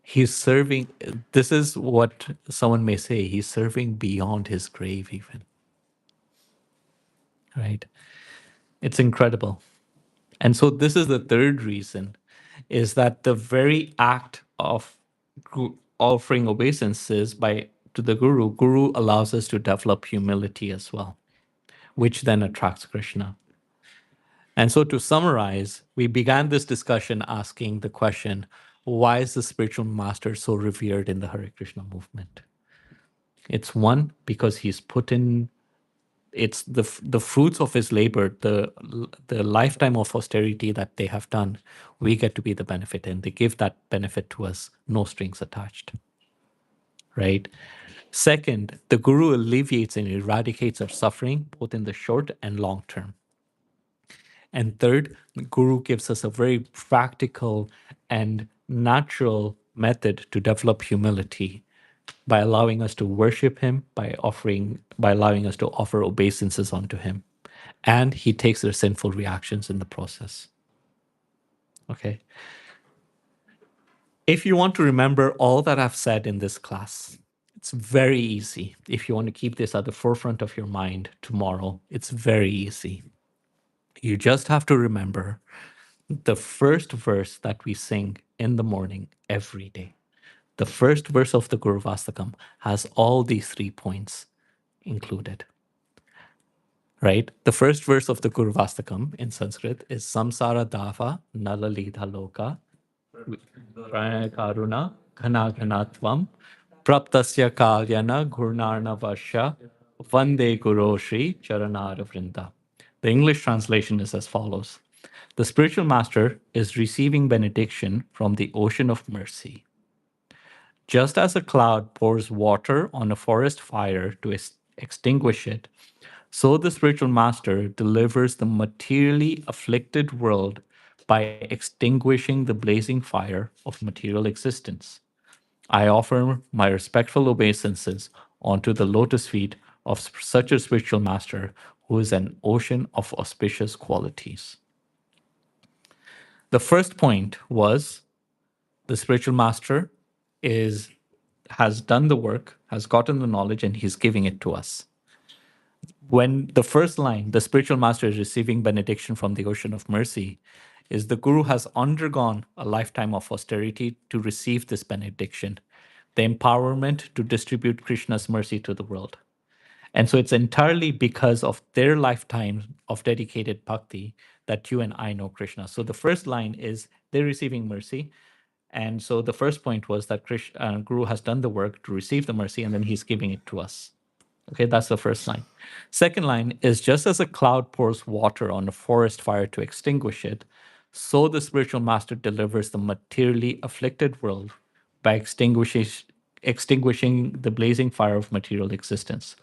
He's serving, this is what someone may say, he's serving beyond his grave even. Right? It's incredible. And so this is the third reason, is that the very act of offering obeisances to the Guru allows us to develop humility as well, which then attracts Krishna. And so to summarize, we began this discussion asking the question, why is the spiritual master so revered in the Hare Krishna movement? It's one, because he's put in, it's the fruits of his labor, the lifetime of austerity that they have done, we get to be the benefit, and they give that benefit to us, no strings attached. Right? Second, the Guru alleviates and eradicates our suffering, both in the short and long term. And third, the Guru gives us a very practical and natural method to develop humility by allowing us to worship him, by allowing us to offer obeisances unto him. And he takes their sinful reactions in the process. Okay. If you want to remember all that I've said in this class, It's very easy. If you want to keep this at the forefront of your mind tomorrow, it's very easy. You just have to remember the first verse that we sing in the morning every day. The first verse of the Guru Vastakam has all these 3 points included, right? The first verse of the Guru Vastakam in Sanskrit is Samsara Dava Nalalidha Loka Karuna Ghana Ghanatvam Praptasya Kalyana Gurnarna Vasha Vande Guru Shri Charanara Vrinda. The English translation is as follows. The spiritual master is receiving benediction from the ocean of mercy. Just as a cloud pours water on a forest fire to extinguish it, so the spiritual master delivers the materially afflicted world by extinguishing the blazing fire of material existence. I offer my respectful obeisances onto the lotus feet of such a spiritual master who is an ocean of auspicious qualities. The first point was the spiritual master has done the work, has gotten the knowledge, and he's giving it to us. When the first line, the spiritual master is receiving benediction from the ocean of mercy, is the guru has undergone a lifetime of austerity to receive this benediction, the empowerment to distribute Krishna's mercy to the world. And so it's entirely because of their lifetime of dedicated bhakti that you and I know Krishna. So the first line is they're receiving mercy. And so the first point was that Guru has done the work to receive the mercy and then he's giving it to us. Okay, that's the first line. Second line is just as a cloud pours water on a forest fire to extinguish it, so the spiritual master delivers the materially afflicted world by extinguishing the blazing fire of material existence.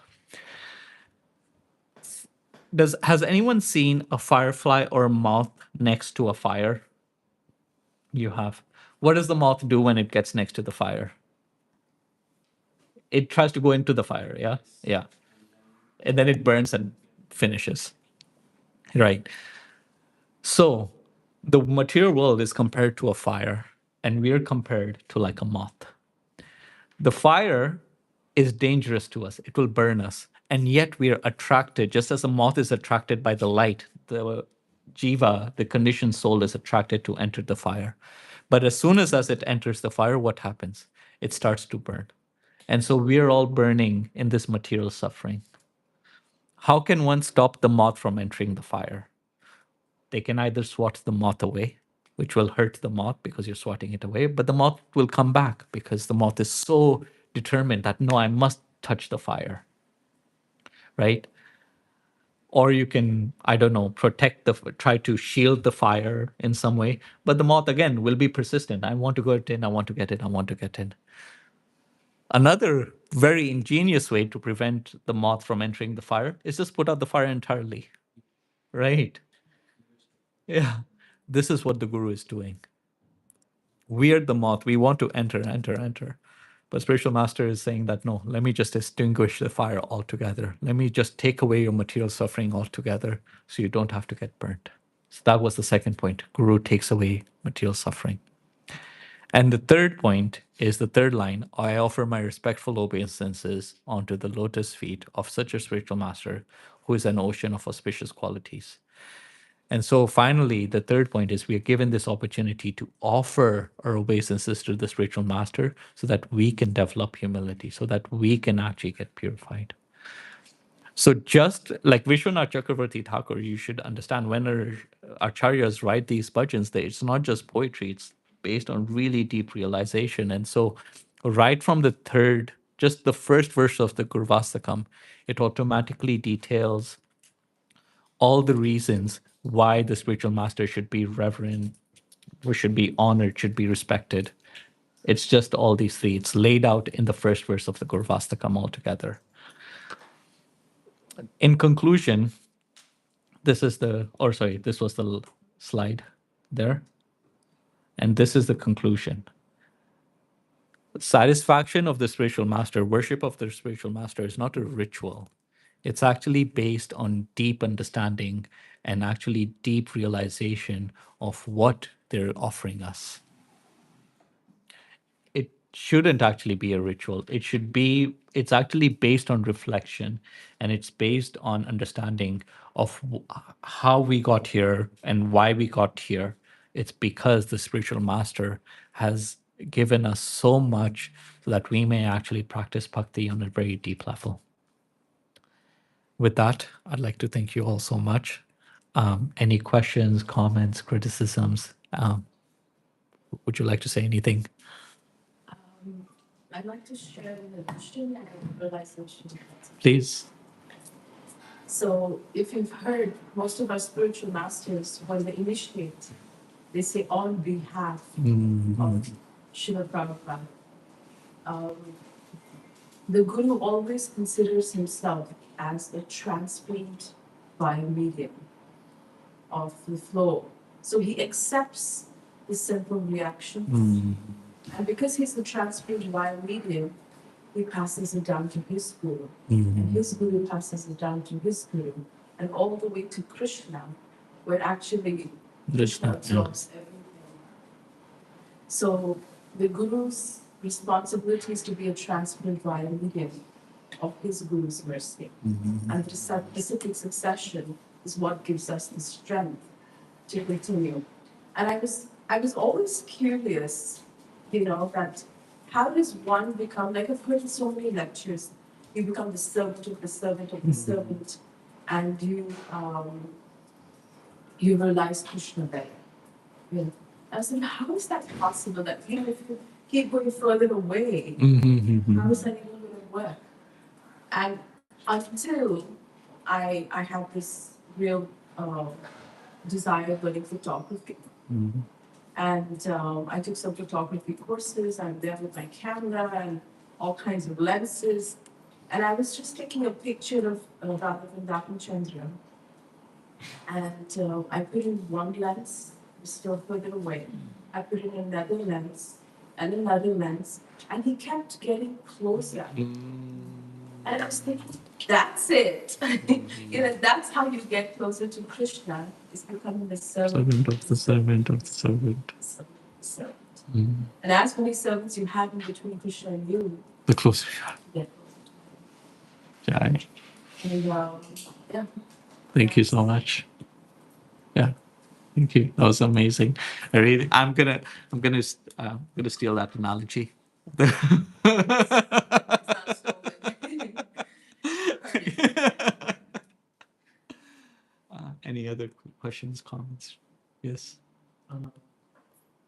Has anyone seen a firefly or a moth next to a fire? You have. What does the moth do when it gets next to the fire? It tries to go into the fire, yeah? Yeah. And then it burns and finishes. Right. So the material world is compared to a fire, and we are compared to like a moth. The fire is dangerous to us, it will burn us. And yet we are attracted, just as a moth is attracted by the light, the jiva, the conditioned soul, is attracted to enter the fire. But as it enters the fire, what happens? It starts to burn. And so we are all burning in this material suffering. How can one stop the moth from entering the fire? They can either swat the moth away, which will hurt the moth because you're swatting it away, but the moth will come back because the moth is so determined that, no, I must touch the fire, right? Or you can, I don't know, try to shield the fire in some way, but the moth again will be persistent. I want to get in, I want to get in, I want to get in. Another very ingenious way to prevent the moth from entering the fire is just put out the fire entirely, right? Yeah, this is what the guru is doing. We are the moth. We want to enter, enter, enter. But spiritual master is saying that, no, let me just extinguish the fire altogether. Let me just take away your material suffering altogether so you don't have to get burnt. So that was the second point. Guru takes away material suffering. And the third point is the third line. I offer my respectful obeisances onto the lotus feet of such a spiritual master who is an ocean of auspicious qualities. And so finally, the third point is we are given this opportunity to offer our obeisances to the spiritual master so that we can develop humility, so that we can actually get purified. So just like Vishwanath Chakravarti Thakur, you should understand when our acharyas write these bhajans, it's not just poetry, it's based on really deep realization. And so right from the third, just the first verse of the Gurvastakam, it automatically details all the reasons why the spiritual master should be reverent, should be honored, should be respected. It's just all these three. It's laid out in the first verse of the Gurvastakam altogether. In conclusion, this was the slide there. And this is the conclusion. Satisfaction of the spiritual master, worship of the spiritual master is not a ritual. It's actually based on deep understanding and actually deep realization of what they're offering us. shouldn't actually be a ritual. It should be, it's actually based on reflection, and it's based on understanding of how we got here and why we got here. It's because the spiritual master has given us so much so that we may actually practice bhakti on a very deep level. With that, I'd like to thank you all so much. Any questions, comments, criticisms? Would you like to say anything? I'd like to share an addition and a realization. Please. So, if you've heard, most of our spiritual masters, when they initiate, they say on behalf of Srila Prabhupada. Um, the Guru always considers himself as a transparent via medium of the flow. So he accepts the simple reactions. And because he's the transparent via medium, he passes it down to his Guru. And his Guru passes it down to his Guru. And all the way to Krishna, where actually Krishna absorbs everything. So the Guru's responsibility is to be a transparent via medium of his Guru's mercy. And the specific succession is what gives us the strength to continue. And I was always curious, that how does one become, like I've heard in so many lectures, you become the servant of the servant of the servant, and you realize Krishna there. I was like, how is that possible? That if you keep going further away, how is that even going to work? And until I had this real desire of learning photography. And I took some photography courses. I'm there with my camera and all kinds of lenses. And I was just taking a picture of Radha Vrindavan Chandra. And I put in one lens, it was still further away. I put in another lens and another lens, and he kept getting closer. And I was thinking, that's it. That's how you get closer to Krishna, is becoming the servant Servant of the servant of the servant. servant. And as many servants you have in between Krishna and you, The closer you get are. Jai. and yeah. Thank you so much. Yeah. Thank you. That was amazing. I'm gonna steal that analogy. It's not stolen. Any other questions, comments? Yes.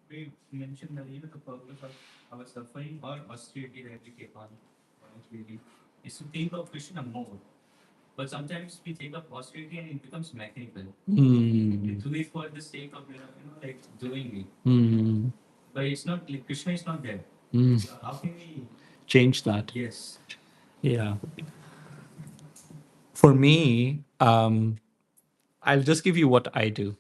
We mentioned that even the purpose of our suffering or austerity that we take on really is to think of Krishna more. But sometimes we take up austerity and it becomes mechanical. We do it for the sake of like doing it. But it's not like Krishna is not there. So how can we Change that? Yes. Yeah. For me, I'll just give you what I do.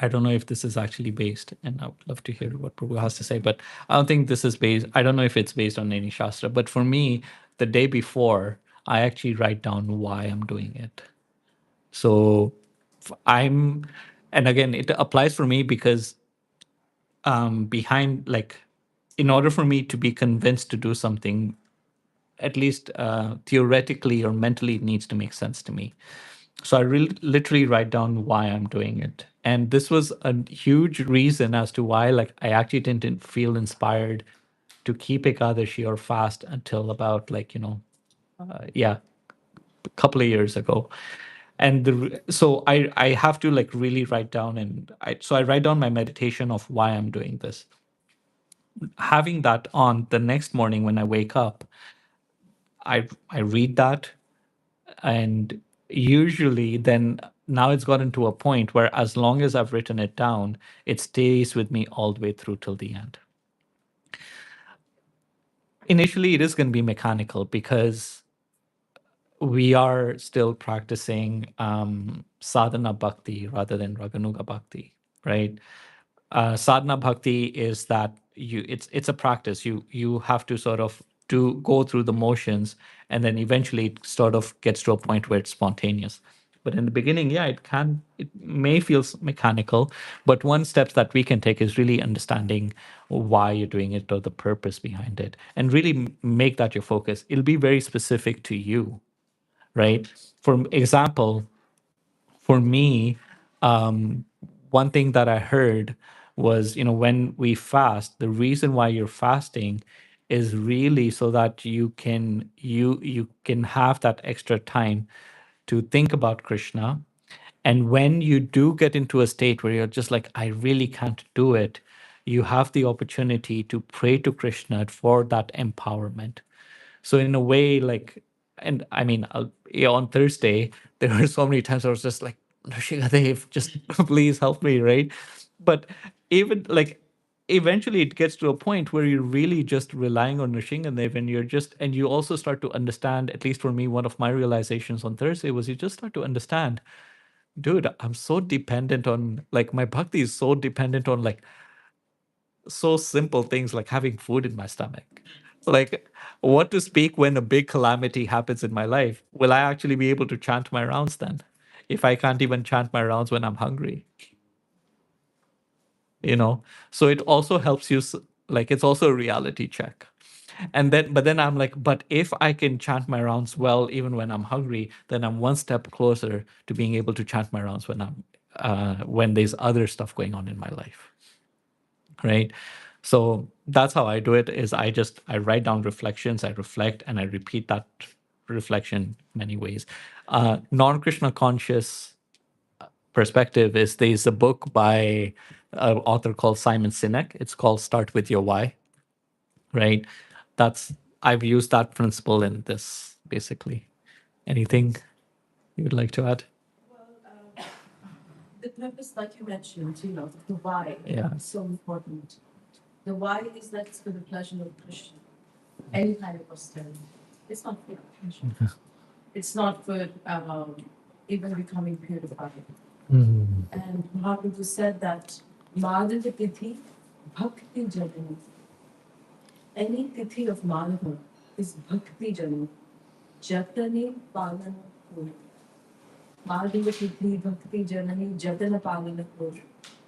I don't know if this is actually based, and I would love to hear what Prabhu has to say, but I don't think this is based. I don't know if it's based on any Shastra, but for me, the day before, I actually write down why I'm doing it. So I'm, and again, it applies for me because in order for me to be convinced to do something, at least theoretically or mentally, it needs to make sense to me. So I literally write down why I'm doing it. And this was a huge reason as to why I actually didn't feel inspired to keep Ekadashi or fast until about a couple of years ago. And so I have to really write down, and I write down my meditation of why I'm doing this. Having that on the next morning when I wake up, I read that, and usually then now it's gotten to a point where as long as I've written it down, it stays with me all the way through till the end. Initially, it is going to be mechanical because we are still practicing sadhana bhakti rather than raganuga bhakti, right? Sadhana bhakti is that it's a practice. You have to sort of go through the motions, and then eventually it sort of gets to a point where it's spontaneous. But in the beginning, yeah, it may feel mechanical, but one step that we can take is really understanding why you're doing it or the purpose behind it, and really make that your focus. It'll be very specific to you, right? For example, for me, one thing that I heard was, when we fast, the reason why you're fasting is really so that you can have that extra time to think about Krishna. And when you do get into a state where you're just like, I really can't do it, you have the opportunity to pray to Krishna for that empowerment. So in a way, like, and I mean, yeah, on Thursday, there were so many times I was just like, Nrsimhadev, just please help me, right? But even like, eventually it gets to a point where you're really just relying on Nrsimhadev, and and you also start to understand, at least for me, one of my realizations on Thursday was you just start to understand, dude, I'm so dependent on, like, my bhakti is so dependent on, like, so simple things like having food in my stomach. Like, what to speak when a big calamity happens in my life? Will I actually be able to chant my rounds then? If I can't even chant my rounds when I'm hungry, you know? So it also helps you, like, it's also a reality check. But then I'm like, but if I can chant my rounds well, even when I'm hungry, then I'm one step closer to being able to chant my rounds when there's other stuff going on in my life, right? So that's how I do it. Is I write down reflections, I reflect, and I repeat that reflection many ways. Non-Krishna conscious perspective is, there's a book by an author called Simon Sinek. It's called Start With Your Why, right? That's I've used that principle in this, basically. Anything you would like to add? The purpose, like you mentioned, the why Yeah. is so important. The why is that it's for the pleasure of Krishna. Any kind of austerity. It's not for pleasure. It's not for even becoming purified. And Mahaprabhu said that Madhava Tithi Bhakti Janani. Any Tithi of Madhava is Bhakti Janani. Jatani Palana Puri. Madhava Tithi Bhakti Janani Jatana Palana Puri.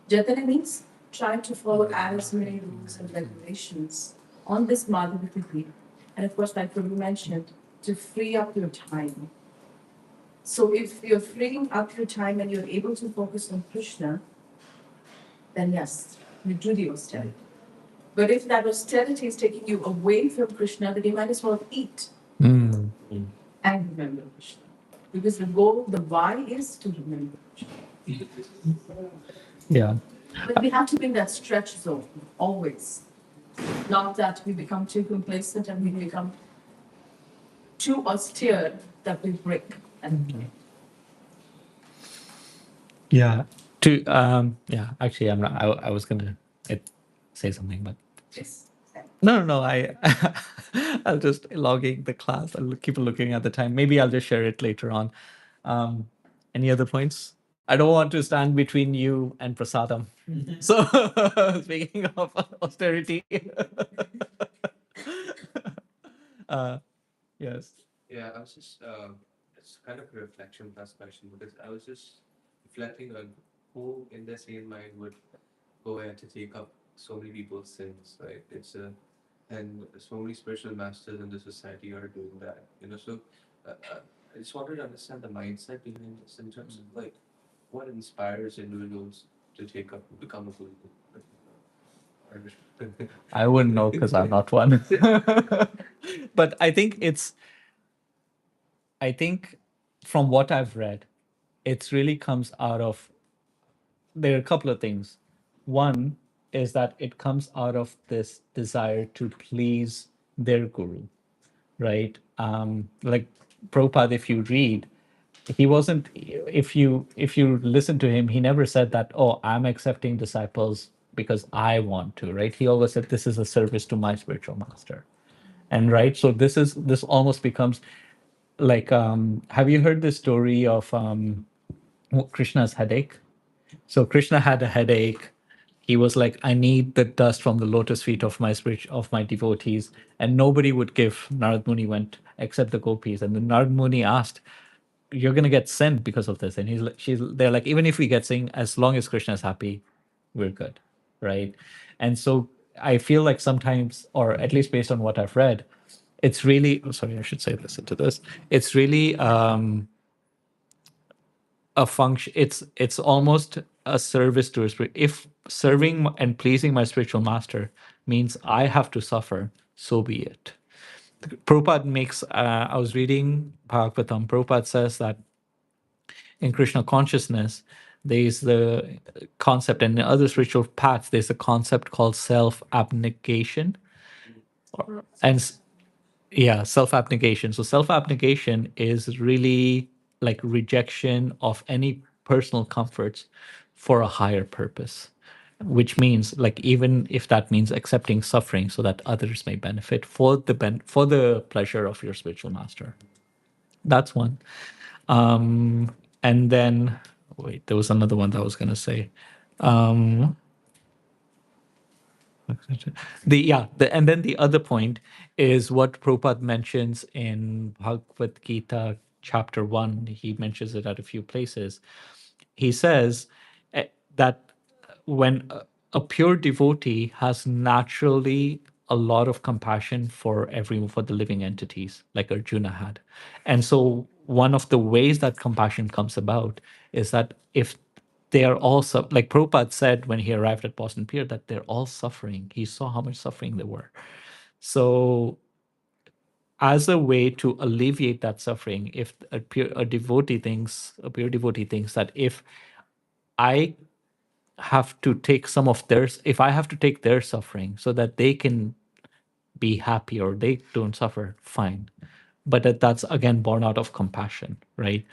Jatana means trying to follow as many rules and regulations on this Madhava Tithi. And of course, like Prabhu mentioned, to free up your time. So if you're freeing up your time and you're able to focus on Krishna, then yes, you do the austerity. But if that austerity is taking you away from Krishna, then you might as well eat and remember Krishna. Because the goal, the why is to remember Krishna. Yeah. But we have to be in that stretch zone, always. Not that we become too complacent and we become too austere that we break. And Yeah. Actually, I'm not. I was gonna say something, but yes. no. I'll just logging the class. I'll keep looking at the time. Maybe I'll just share it later on. Any other points? I don't want to stand between you and prasadam. So, speaking of austerity, uh, yes. Yeah, I was just, it's kind of a reflection plus question because I was just reflecting on who in their sane mind would go ahead to take up so many people's sins, right? And so many spiritual masters in the society are doing that, So I just wanted to understand the mindset behind this in terms of like what inspires individuals to become a guru. I wouldn't know because I'm not one. But I think from what I've read, it really comes out of, there are a couple of things. One is that it comes out of this desire to please their guru, right? Like Prabhupada, if you read, he wasn't, if you listen to him, he never said that, oh, I'm accepting disciples because I want to, right? He always said, this is a service to my spiritual master. And right, so this almost becomes like, have you heard the story of Krishna's headache? So Krishna had a headache. He was like, I need the dust from the lotus feet of my devotees. And nobody would give. Narad Muni went except the gopis. And then Narad Muni asked, you're gonna get sent because of this. And they're like, even if we get sent, as long as Krishna is happy, we're good, right? And so I feel like sometimes, or at least based on what I've read, it's really, oh, sorry, I should say this into this. It's really a function. It's almost a service to a spirit. If serving and pleasing my spiritual master means I have to suffer, so be it. Prabhupada makes, I was reading Bhagavatam, Prabhupada says that in Krishna consciousness, there's the concept, and in other spiritual paths, there's a concept called self-abnegation. And yeah, self-abnegation. So self-abnegation is really like rejection of any personal comforts for a higher purpose, which means like even if that means accepting suffering so that others may benefit for for the pleasure of your spiritual master. That's one. And then wait, there was another one that I was gonna say. Um, and then the other point is what Prabhupada mentions in Bhagavad Gita chapter 1. He mentions it at a few places. He says that when a pure devotee has naturally a lot of compassion for everyone, for the living entities, like Arjuna had. And so one of the ways that compassion comes about is that if they are all like Prabhupada said when he arrived at Boston Pier, that they're all suffering. He saw how much suffering there were. So as a way to alleviate that suffering, if a pure devotee thinks that if I have to take some of theirs, if I have to take their suffering so that they can be happy or they don't suffer, fine. But that's again born out of compassion, right?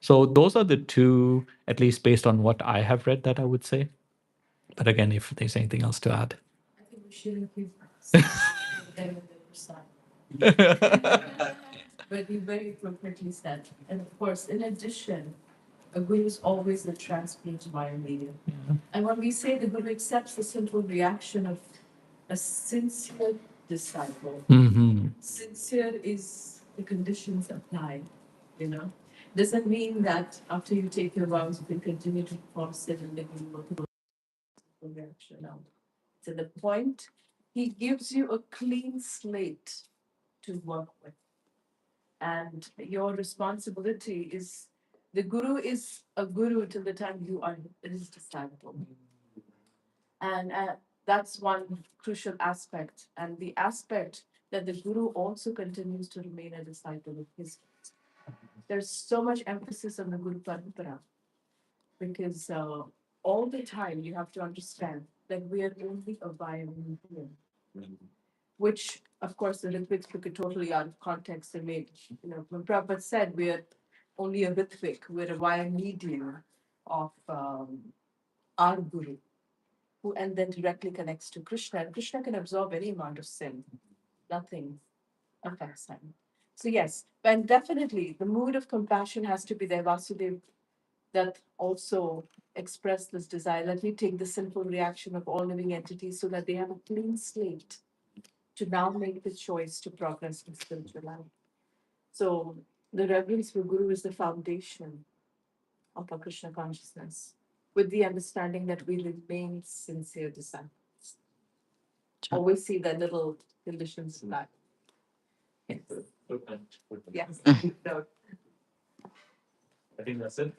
So those are the two, at least based on what I have read, that I would say. But again, if there's anything else to add. I think we shouldn't give them the side. But you very appropriately said. And of course, in addition, a guru is always the transparent via medium. And when we say the guru accepts the simple reaction of a sincere disciple, sincere is the conditions applied, you know. Doesn't mean that after you take your vows, you can continue to force it and then you will go reaction. No. To the point, he gives you a clean slate to work with. And your responsibility is the guru is a guru till the time you are his disciple. And that's one crucial aspect. And the aspect that the guru also continues to remain a disciple of his. There's so much emphasis on the Guru Parampara because all the time you have to understand that we are only a via medium, which of course the Ritvik took it totally out of context and made, when Prabhupada said we are only a Ritvik, we're a via medium of our Guru, who and then directly connects to Krishna. And Krishna can absorb any amount of sin. Nothing affects him. So yes, and definitely the mood of compassion has to be there. Vasudev that also express this desire. Let me take the sinful reaction of all living entities so that they have a clean slate to now make the choice to progress in spiritual life. So the reverence for Guru is the foundation of our Krishna consciousness, with the understanding that we remain sincere disciples. Always see the little conditions in that. Yes. No. I think that's it.